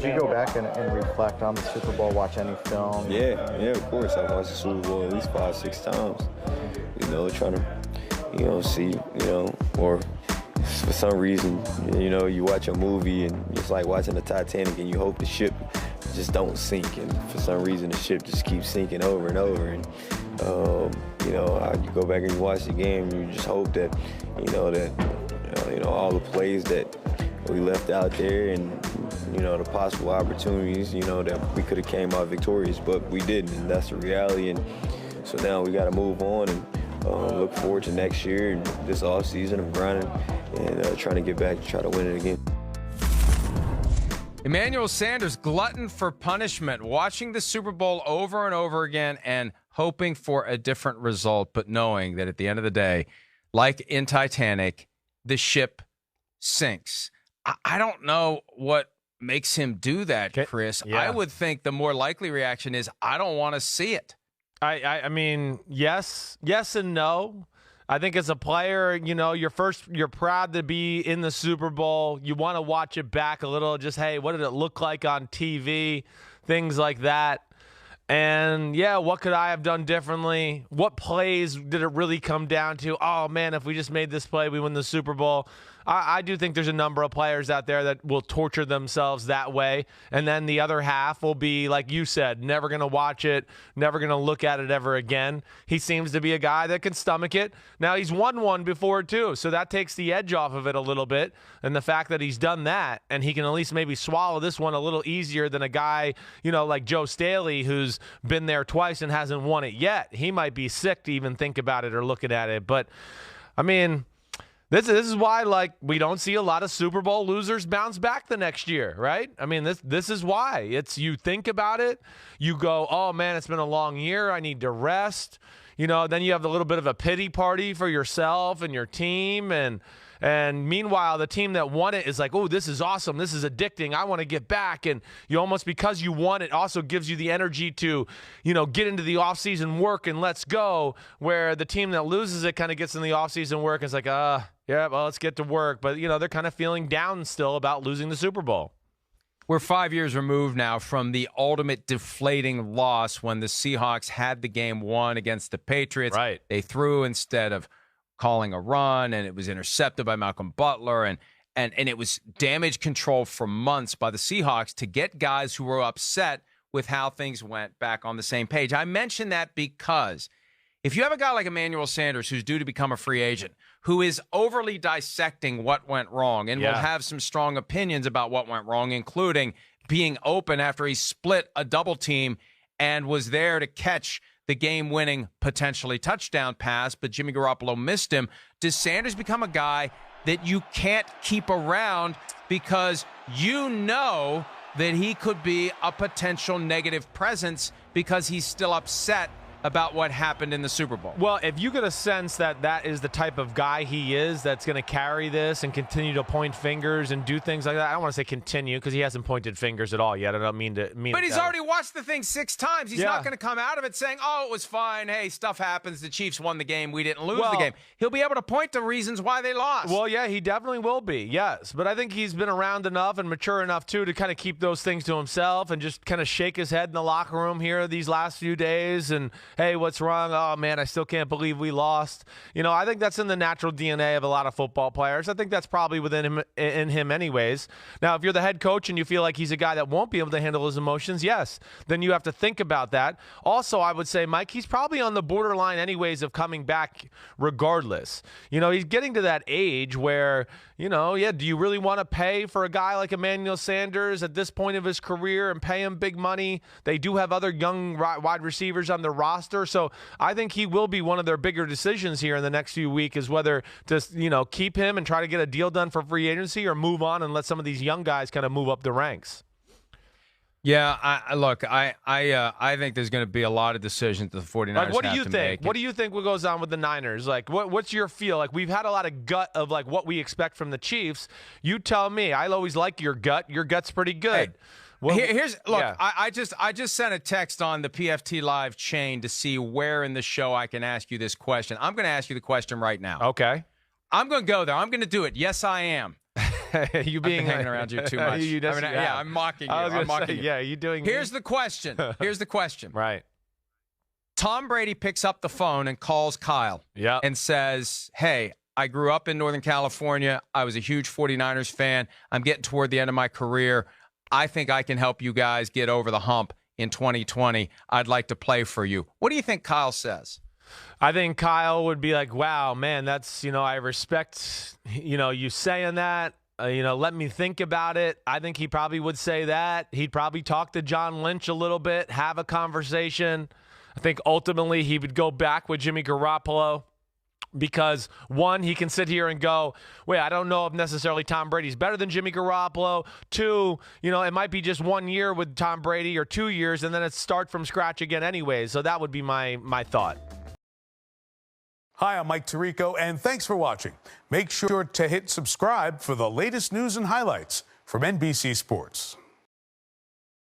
Did you go back and reflect on the Super Bowl, watch any film? Yeah, of course. I watched the Super Bowl at least 5-6 times. Trying to, see, or for some reason, you watch a movie and it's like watching the Titanic and you hope the ship just don't sink. And for some reason, the ship just keeps sinking over and over. And, you go back and you watch the game and you just hope that, all the plays that we left out there and, the possible opportunities, that we could have came out victorious, but we didn't, and that's the reality. And so now we got to move on and look forward to next year and this offseason of grinding and trying to get back and try to win it again. Emmanuel Sanders, glutton for punishment, watching the Super Bowl over and over again and hoping for a different result, but knowing that at the end of the day, like in Titanic, the ship sinks. I don't know what makes him do that, Chris. Yeah. I would think the more likely reaction is, I don't want to see it. I mean, yes and no. I think as a player, you're proud to be in the Super Bowl. You want to watch it back a little. Just, hey, what did it look like on TV? Things like that. And, what could I have done differently? What plays did it really come down to? Oh, man, if we just made this play, we win the Super Bowl. I do think there's a number of players out there that will torture themselves that way. And then the other half will be, like you said, never going to watch it, never going to look at it ever again. He seems to be a guy that can stomach it. Now, he's won one before, too, so that takes the edge off of it a little bit. And the fact that he's done that, and he can at least maybe swallow this one a little easier than a guy, like Joe Staley, who's been there twice and hasn't won it yet. He might be sick to even think about it or looking at it. But, I mean, This is why, we don't see a lot of Super Bowl losers bounce back the next year, right? I mean, this is why. It's, you think about it, you go, oh, man, it's been a long year, I need to rest. Then you have a little bit of a pity party for yourself and your team, and meanwhile, the team that won it is like, oh, this is awesome. This is addicting. I want to get back. And you almost, because you won, it also gives you the energy to, get into the offseason work and let's go, where the team that loses it kind of gets in the offseason work and it's like, well, let's get to work. But, they're kind of feeling down still about losing the Super Bowl. We're 5 years removed now from the ultimate deflating loss when the Seahawks had the game won against the Patriots. Right. They threw instead of calling a run, and it was intercepted by Malcolm Butler, and it was damage control for months by the Seahawks to get guys who were upset with how things went back on the same page. I mention that because if you have a guy like Emmanuel Sanders who's due to become a free agent, who is overly dissecting what went wrong and will have some strong opinions about what went wrong, including being open after he split a double team and was there to catch the game-winning, potentially touchdown pass, but Jimmy Garoppolo missed him. Does Sanders become a guy that you can't keep around because that he could be a potential negative presence because he's still upset about what happened in the Super Bowl? Well, if you get a sense that that is the type of guy he is that's going to carry this and continue to point fingers and do things like that, I don't want to say continue because he hasn't pointed fingers at all yet. I don't mean to mean. But he's already watched the thing 6 times. He's not going to come out of it saying, oh, it was fine. Hey, stuff happens. The Chiefs won the game. We didn't lose the game. He'll be able to point to reasons why they lost. Well, yeah, he definitely will be, yes. But I think he's been around enough and mature enough, too, to kind of keep those things to himself and just kind of shake his head in the locker room here these last few days and, hey, what's wrong? Oh, man, I still can't believe we lost. I think that's in the natural DNA of a lot of football players. I think that's probably within him anyways. Now, if you're the head coach and you feel like he's a guy that won't be able to handle his emotions, yes, then you have to think about that. Also, I would say, Mike, he's probably on the borderline anyways of coming back regardless. He's getting to that age where, do you really want to pay for a guy like Emmanuel Sanders at this point of his career and pay him big money? They do have other young wide receivers on their roster, so I think he will be one of their bigger decisions here in the next few weeks is whether to, keep him and try to get a deal done for free agency or move on and let some of these young guys kind of move up the ranks. Yeah, I think there's going to be a lot of decisions that the 49ers what do you have to think? make. What do you think goes on with the Niners? What's your feel? We've had a lot of gut of what we expect from the Chiefs. You tell me. I always like your gut. Your gut's pretty good. Hey. I just sent a text on the PFT Live chain to see where in the show I can ask you this question. I'm going to ask you the question right now. Okay. I'm going to go there. I'm going to do it. Yes, I am. You being I've been hanging around you too much. Yeah, I'm mocking you. I was I'm gonna mocking say, you. yeah, you doing. Here's the question. Right. Tom Brady picks up the phone and calls Kyle and says, hey, I grew up in Northern California. I was a huge 49ers fan. I'm getting toward the end of my career. I think I can help you guys get over the hump in 2020. I'd like to play for you. What do you think Kyle says? I think Kyle would be like, wow, man, that's, I respect, you saying that. Let me think about it. I think he probably would say that. He'd probably talk to John Lynch a little bit, have a conversation. I think ultimately he would go back with Jimmy Garoppolo because, one, he can sit here and go, wait, I don't know if necessarily Tom Brady's better than Jimmy Garoppolo. Two, it might be just 1 year with Tom Brady or 2 years, and then it's start from scratch again anyways. So that would be my thought. Hi, I'm Mike Tirico, and thanks for watching. Make sure to hit subscribe for the latest news and highlights from NBC Sports.